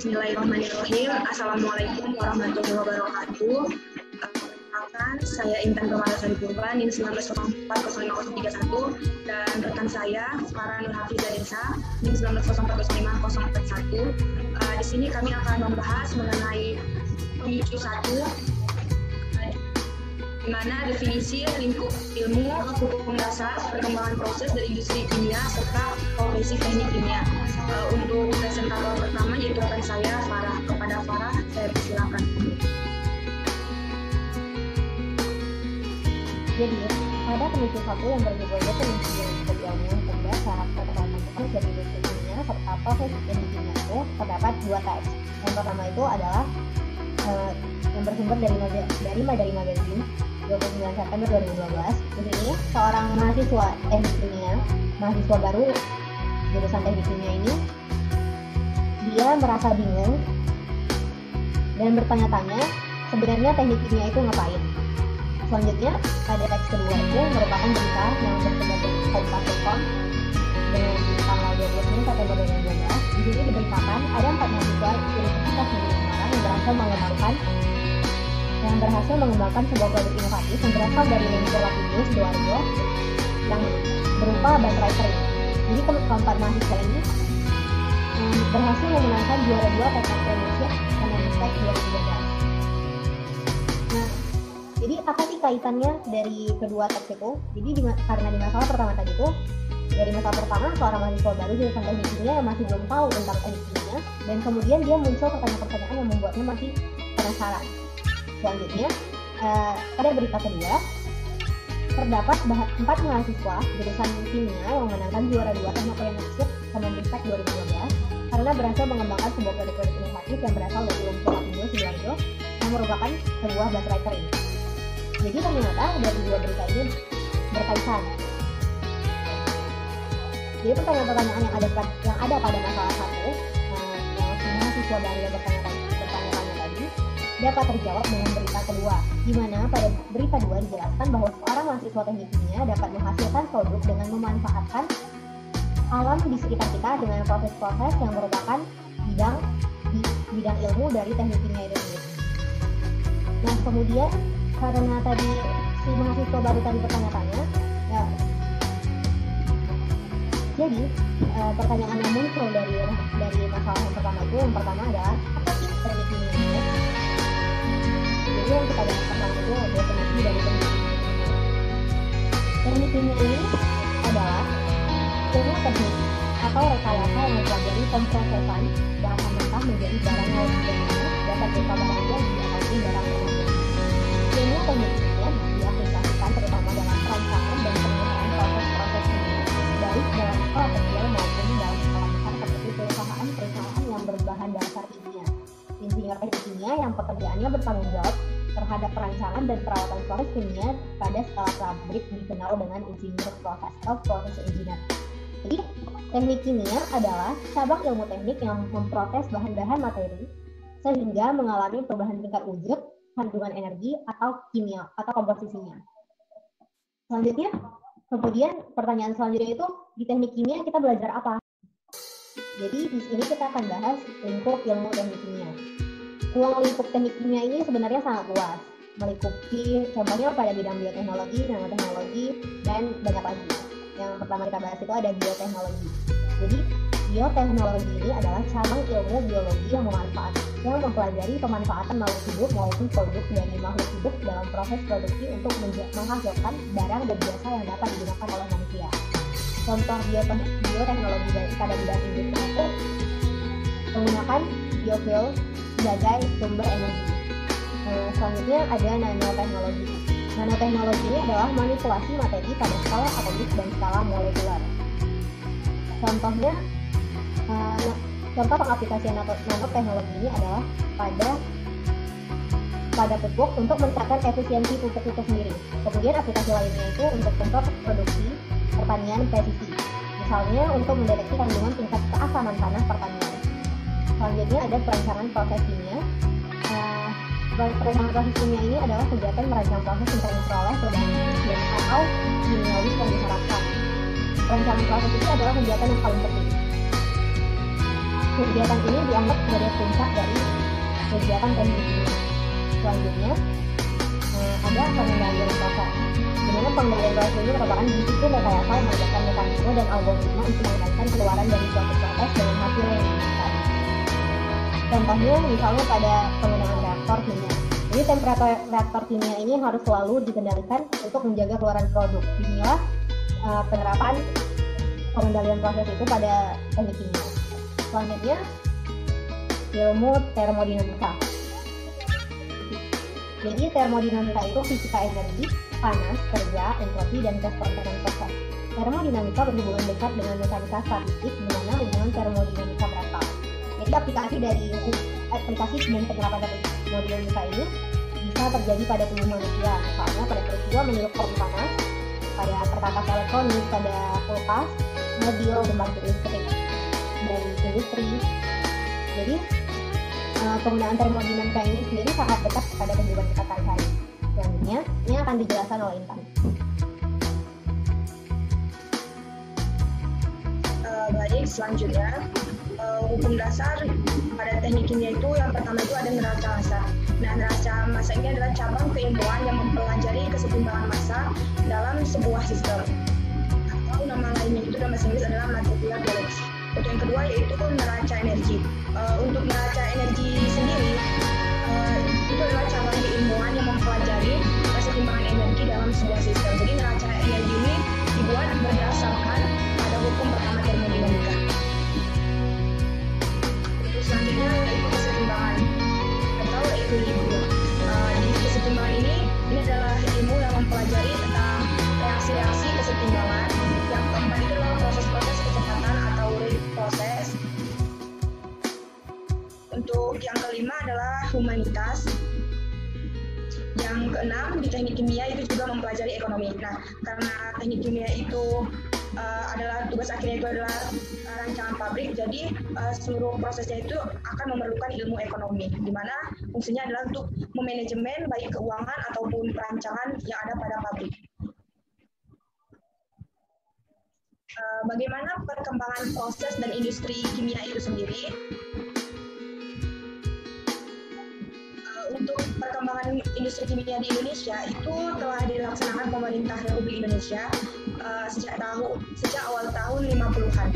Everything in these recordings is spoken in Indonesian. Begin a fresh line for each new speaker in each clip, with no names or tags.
Bismillahirrahmanirrahim. Assalamualaikum warahmatullahi wabarakatuh. Saya Intan Kemalasari Purba, NIM 1904-05031, dan rekan saya Farah Nur Hafizah Desa, NIM 1904-05041. Di sini kami akan membahas mengenai pemicu 1, di mana definisi lingkup ilmu, hukum dasar, perkembangan proses dari industri kimia, serta profesi teknik kimia. Untuk presentator pertama yaitu rekan saya Farah. Kepada Farah, saya persilakan.
Jadi, pada pemicu 1 yang berjudul definisi lingkup ilmu, hukum dasar, perkembangan proses dari industri kimia, serta proses teknik kimia itu terdapat 2 teks. Yang pertama itu adalah yang bersumber dari Madari Magazine 29 September 2012. Di sini seorang mahasiswa teknik kimia, mahasiswa baru jurusan teknik kimia ini, dia merasa bingung dan bertanya-tanya sebenarnya teknik kimia itu ngapain. Selanjutnya ada teks kedua itu merupakan berita yang bersumber dari Kompas.com dengan tanggal 29 September 2012. Di sini diberitakan ada 4 mahasiswa Universitas Negeri Semarang yang berhasil mengembangkan sebuah produk inovatif yang berasal dari lumpur Lapindo Sidoarjo yang berupa baterai kering. Jadi keempat mahasiswa ini berhasil memenangkan juara 2 Teknik Indonesia Kemenristek 2013. Nah, jadi apa sih kaitannya dari kedua teks itu? Jadi karena di masalah pertama tadi itu, dari masalah pertama seorang mahasiswa baru jurusan teknik kimia yang masih belum tahu tentang teknik kimia, dan kemudian dia muncul pertanyaan-pertanyaan yang membuatnya masih penasaran. Selanjutnya, pada berita kedua, terdapat 4 mahasiswa jurusan kimia yang memenangkan juara 2 Teknik Indonesia Kemenristek 2012 karena berhasil mengembangkan sebuah produk inovatif yang berasal dari lumpur Lapindo Sidoarjo yang merupakan sebuah baterai kering. Jadi ternyata dari 2 berita ini berkaitan. Jadi pertanyaan-pertanyaan yang ada pada masalah 1 yang mahasiswa baru yang bertanya-tanya tadi dapat terjawab dengan berita kedua, di mana pada berita 2 dijelaskan bahwa seorang mahasiswa teknik kimia dapat menghasilkan produk dengan memanfaatkan alam di sekitar kita dengan proses-proses yang merupakan bidang ilmu dari teknik kimia itu sendiri. Nah, kemudian karena tadi si mahasiswa baru tadi bertanya-tanya, ya, jadi pertanyaan yang muncul dari masalah yang pertama adalah apa sih teknik kimia? Jadi yang kita bahas pertama itu adalah definisi dari teknik kimia. Teknik kimia ini adalah ilmu teknik atau rekayasa yang mempelajari pemprosesan bahan mentah menjadi barang yang lebih baik dapat berupa barang yang diakui barang yang ilmu teknik kimia diaplikasikan terutama dalam perancangan dan pengusahaan proses-proses kimia, baik dalam skala kecil maupun dalam skala besar seperti perusahaan yang berbahan dasar kimia. Insinyur teknik kimia yang pekerjaannya bertanggung jawab terhadap perancangan dan perawatan proses kimia pada skala pabrik dikenal dengan insinyur proses atau proses engineer. Jadi, teknik kimia adalah cabang ilmu teknik yang memproses bahan-bahan materi sehingga mengalami perubahan tingkat wujud, kandungan energi atau kimia atau komposisinya. Selanjutnya, kemudian pertanyaan selanjutnya itu di teknik kimia kita belajar apa? Jadi di sini kita akan bahas lingkup ilmu teknik kimia. Ruang lingkup teknik kimia ini sebenarnya sangat luas, meliputi contohnya pada bidang bioteknologi, nanoteknologi, dan banyak lagi. Yang pertama kita bahas itu ada bioteknologi. Jadi bioteknologi ini adalah cabang ilmu biologi yang mempelajari pemanfaatan makhluk hidup maupun produk dari makhluk hidup dalam proses produksi untuk menghasilkan barang dan jasa yang dapat digunakan oleh manusia. Contoh bioteknologi pada bidang industri itu menggunakan biofuel sebagai sumber energi. Selanjutnya ada nanoteknologi. Nanoteknologi ini adalah manipulasi materi pada skala atomik dan skala molekuler. Contoh pengaplikasian nanoteknologi ini adalah pada pupuk untuk meningkatkan efisiensi pupuk itu sendiri. Kemudian aplikasi lainnya itu untuk contoh produksi pertanian presisi, misalnya untuk mendeteksi kandungan tingkat keasaman tanah pertanian. Selanjutnya ada perancangan proses kimia. Perancangan proses kimia ini adalah kegiatan merancang proses untuk memperoleh perubahan kimia atau kimiawi yang diharapkan. Perancangan proses ini adalah kegiatan yang paling penting. Jadi kegiatan ini dianggap sebagai puncak dari kegiatan teknik kimia. Selanjutnya ada pengendalian proses, di mana pengendalian proses ini merupakan disiplin rekayasa yang melibatkan mekanisme dan algoritma untuk mengendalikan keluaran dari suatu proses dengan hasil yang diinginkan. Contohnya misalnya pada penggunaan reaktor kimia. Jadi temperatur reaktor kimia ini harus selalu dikendalikan untuk menjaga keluaran produk. Inilah penerapan pengendalian proses itu pada teknik kimia. Selanjutnya ilmu termodinamika. Jadi termodinamika itu fisika energi, panas, kerja, entropi, dan kespontanan proses. Termodinamika berhubungan dekat dengan mekanika statistik, di mana hubungan termodinamika berasal. Jadi aplikasi dan penerapan termodinamika ini bisa terjadi pada tubuh manusia, misalnya pada peristiwa meniup kopi panas, pada perkakas elektronik, pada kulkas, mobil, pembangkit listrik, dan industri. Jadi penggunaan termodinamika ini sendiri sangat dekat pada kehidupan kita sehari-hari. Selanjutnya, ini akan dijelaskan oleh Intan.
Baik, selanjutnya hukum dasar pada teknik kimia itu yang pertama itu ada neraca massa. Nah, neraca massa ini adalah cabang keilmuan yang mempelajari kesetimbangan massa dalam sebuah sistem. Atau nama lainnya itu dalam bahasa Inggris adalah material balance. Untuk yang kedua yaitu neraca energi. Untuk neraca energi sendiri itu adalah cabang keilmuan yang mempelajari kesetimbangan energi dalam sebuah sistem. Jadi neraca energi ini dibuat berdasarkan pada hukum pertama termodinamika. Selanjutnya yaitu kesetimbangan atau equilibrium. Di kesetimbangan ini adalah ilmu yang mempelajari tentang reaksi-reaksi kesetimbangan. Yang keempat itu adalah proses-proses kecepatan atau rate proses. Untuk yang kelima adalah humanitas. Yang keenam di teknik kimia itu juga mempelajari ekonomi. Nah, karena teknik kimia itu adalah tugas akhirnya itu adalah rancangan pabrik, jadi seluruh prosesnya itu akan memerlukan ilmu ekonomi, di mana fungsinya adalah untuk memanajemen baik keuangan ataupun perancangan yang ada pada pabrik. Bagaimana perkembangan proses dan industri kimia itu sendiri? Untuk perkembangan industri kimia di Indonesia itu telah dilaksanakan pemerintah Republik Indonesia sejak awal tahun 50-an.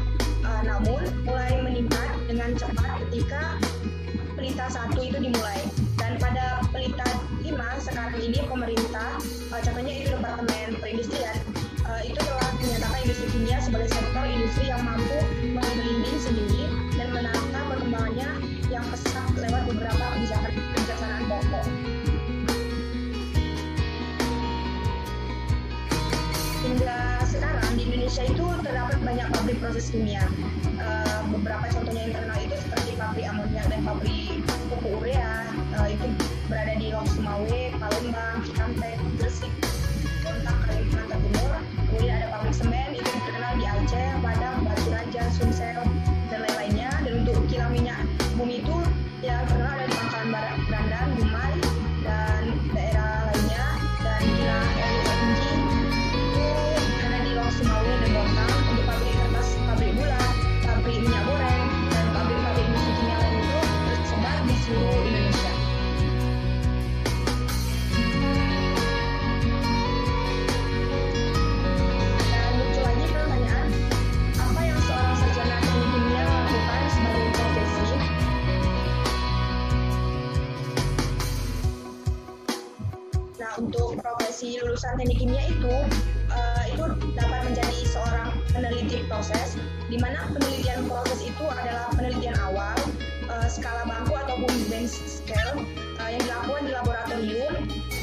Namun mulai meningkat dengan cepat ketika pelita 1 itu dimulai. Dan pada pelita 5 sekarang ini pemerintah, contohnya itu Departemen Perindustrian, itu telah menyatakan industri kimia sebagai sektor industri yang mampu membimbing sendiri dan menangkap perkembangannya yang pesat lewat beberapa kebijaksanaan pokok. Hingga sekarang di Indonesia itu terdapat banyak pabrik proses kimia. Beberapa contohnya yang terkenal itu seperti pabrik amoniak dan pabrik pupuk urea, itu berada di Lok Sumawe, Palembang, Cikampek, Gresik, Bontang, Kalimantan Timur. Kemudian ada pabrik semen itu terkenal di Aceh, Padang, Batu Raja, Sumsel, dan lain-lainnya. Dan untuk kilang minyak bumi itu yang terkenal ada di Pangkalan Berandan, Dumai, dan daerah lainnya. Dan kilang LNG itu ada di Lok Sumawe dan Bontang. Untuk pabrik kertas, pabrik gula, pabrik minyak goreng, dan pabrik-pabrik industri kimia lain itu tersebar di seluruh Indonesia. Dan muncul lagi pertanyaan, apa yang seorang sarjana teknik kimia lakukan sebagai profesi? Nah, untuk profesi lulusan teknik kimia itu dapat menjadi seorang peneliti proses, di mana penelitian proses itu adalah penelitian awal, skala bangku ataupun bench scale yang dilakukan di laboratorium,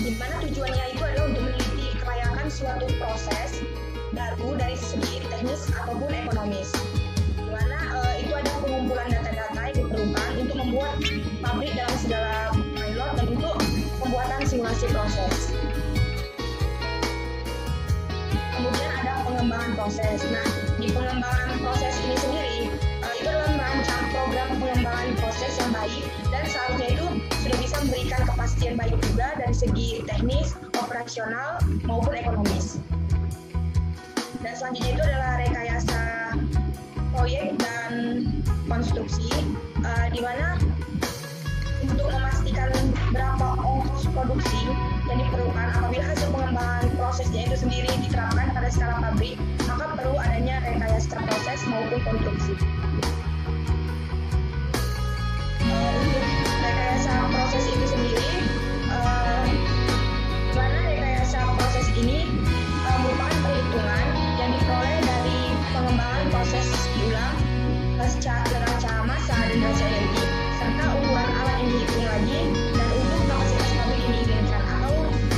di mana tujuannya itu adalah untuk meneliti kelayakan suatu proses baru dari segi teknis ataupun ekonomis. Di mana itu ada pengumpulan data-data yang diperlukan untuk membuat pabrik dalam segala pilot dan untuk pembuatan simulasi proses. Kemudian ada pengembangan proses. Nah, di pengembangan proses ini sendiri itu adalah merancang program pengembangan proses yang baik dan seharusnya itu sudah bisa memberikan kepastian baik juga dari segi teknis, operasional maupun ekonomis. Dan selanjutnya itu adalah rekayasa proyek dan konstruksi. berapa ongkos produksi yang diperlukan apabila hasil pengembangan prosesnya itu sendiri diterapkan pada skala pabrik, maka perlu adanya rekayasa proses maupun konstruksi. Untuk rekayasa proses itu sendiri, mana rekayasa proses ini merupakan perhitungan yang diperoleh dari pengembangan proses diulang dengan cara massa dan durasi energi, serta ukuran alat yang dihitung lagi, dan untuk kapasitas pabrik yang diinginkan, atau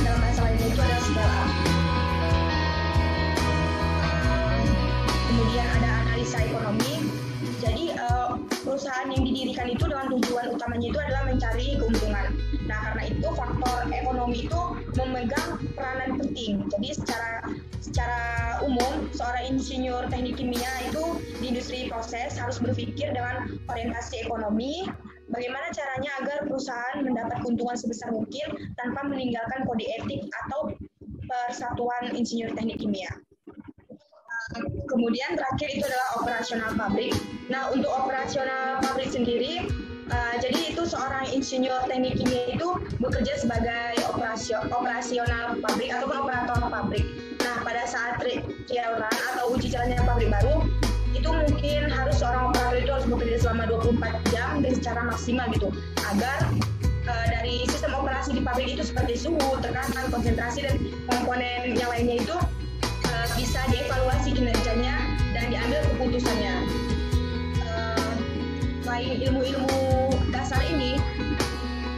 dalam bahasa lainnya itu adalah scale up. Kemudian ada analisa ekonomi. Jadi perusahaan yang didirikan itu dengan tujuan utamanya itu adalah mencari keuntungan. Nah, karena itu faktor ekonomi itu memegang peranan penting. Jadi secara umum seorang insinyur teknik kimia itu di industri proses harus berpikir dengan orientasi ekonomi, bagaimana caranya agar perusahaan mendapat keuntungan sebesar mungkin tanpa meninggalkan kode etik atau persatuan insinyur teknik kimia. Kemudian terakhir itu adalah operasional pabrik. Nah, untuk operasional pabrik sendiri, jadi itu seorang insinyur teknik kimia itu bekerja sebagai operasional pabrik ataupun operator pabrik. Nah, pada saat trial run atau uji jalannya pabrik baru, itu mungkin harus seorang operator itu harus bekerja selama 24 jam dan secara maksimal gitu, agar dari sistem operasi di pabrik itu seperti suhu, tekanan, konsentrasi, dan komponen yang lainnya itu bisa dievaluasi kinerjanya dan diambil keputusannya. Selain ilmu-ilmu dasar ini,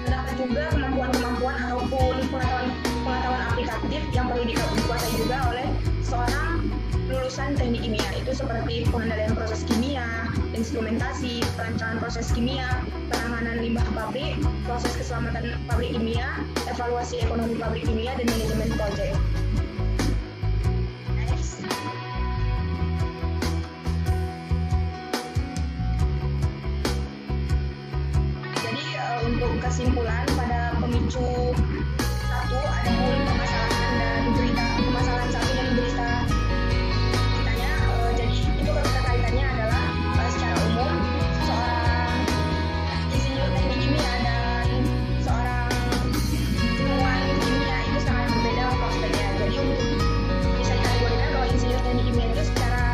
terdapat juga kemampuan-kemampuan ataupun pengetahuan aplikatif yang perlu dikuasai juga oleh seorang lulusan teknik kimia. Itu seperti pengendalian proses kimia, instrumentasi, perancangan proses kimia, penanganan limbah pabrik, proses keselamatan pabrik kimia, evaluasi ekonomi pabrik kimia, dan manajemen proyek. Untuk kesimpulan pada pemicu 1 ada permasalahan dan berita permasalahan 1 dan berita beritanya. Jadi itu kaitannya adalah secara umum seorang insinyur teknik kimia dan seorang ilmuwan kimia itu sangat berbeda prospeknya. Jadi untuk bisa dikategorikan bahwa insinyur teknik kimia itu secara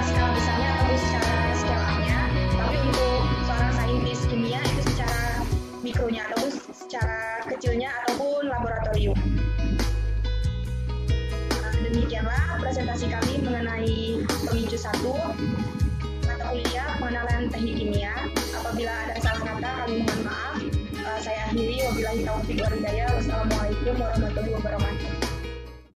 skala besarnya atau secara skala up-nya, tapi untuk seorang saintis kimia itu secara mikronya ataupun secara kecilnya ataupun laboratorium. Demikianlah presentasi kami mengenai pemicu 1 mata kuliah pengenalan teknik kimia. Apabila ada salah kata kami mohon maaf. Saya akhiri, wabillahi taufiq wal hidayah. Wassalamualaikum warahmatullahi wabarakatuh.